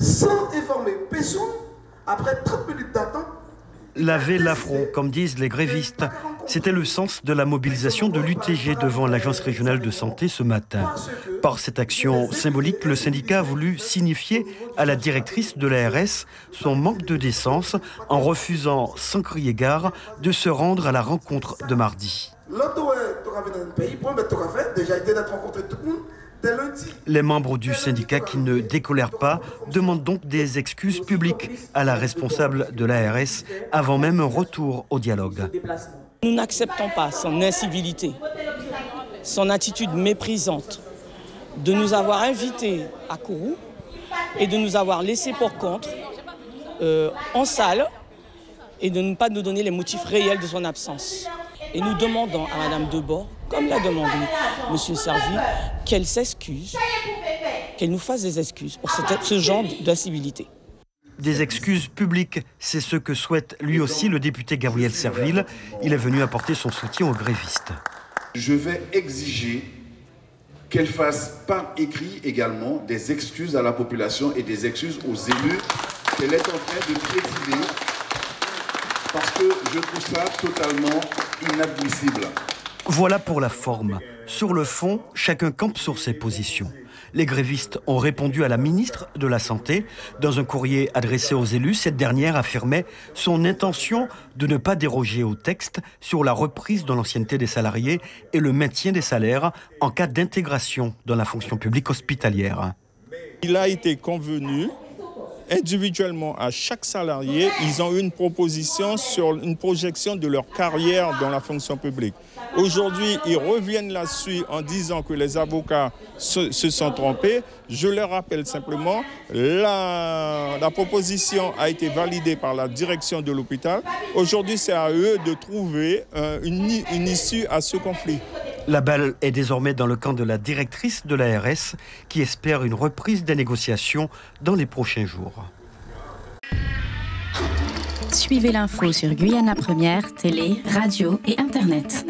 sans informer personne, après 30 minutes d'attente. Laver l'affront, comme disent les grévistes. C'était le sens de la mobilisation de l'UTG devant l'Agence régionale de santé ce matin. Par cette action symbolique, le syndicat a voulu signifier à la directrice de l'ARS son manque de décence en refusant, sans crier gare, de se rendre à la rencontre de mardi. Les membres du syndicat qui ne décolèrent pas demandent donc des excuses publiques à la responsable de l'ARS avant même un retour au dialogue. Nous n'acceptons pas son incivilité, son attitude méprisante de nous avoir invités à Kourou et de nous avoir laissés pour compte en salle et de ne pas nous donner les motifs réels de son absence. Et nous demandons à Mme Debord, comme l'a demandé M. Servi, qu'elle s'excuse, qu'elle nous fasse des excuses pour ce genre d'incivilité. Des excuses publiques, c'est ce que souhaite lui aussi le député Gabriel Serville. Il est venu apporter son soutien aux grévistes. Je vais exiger qu'elle fasse par écrit également des excuses à la population et des excuses aux élus qu'elle est en train de piétiner, parce que je trouve ça totalement inadmissible. Voilà pour la forme. Sur le fond, chacun campe sur ses positions. Les grévistes ont répondu à la ministre de la Santé. Dans un courrier adressé aux élus, cette dernière affirmait son intention de ne pas déroger au texte sur la reprise de l'ancienneté des salariés et le maintien des salaires en cas d'intégration dans la fonction publique hospitalière. Il a été convenu individuellement à chaque salarié, ils ont une proposition sur une projection de leur carrière dans la fonction publique. Aujourd'hui, ils reviennent là-dessus en disant que les avocats se sont trompés. Je leur rappelle simplement, la proposition a été validée par la direction de l'hôpital. Aujourd'hui, c'est à eux de trouver une issue à ce conflit. La balle est désormais dans le camp de la directrice de l'ARS qui espère une reprise des négociations dans les prochains jours. Suivez l'info sur Guyana Première, télé, radio et Internet.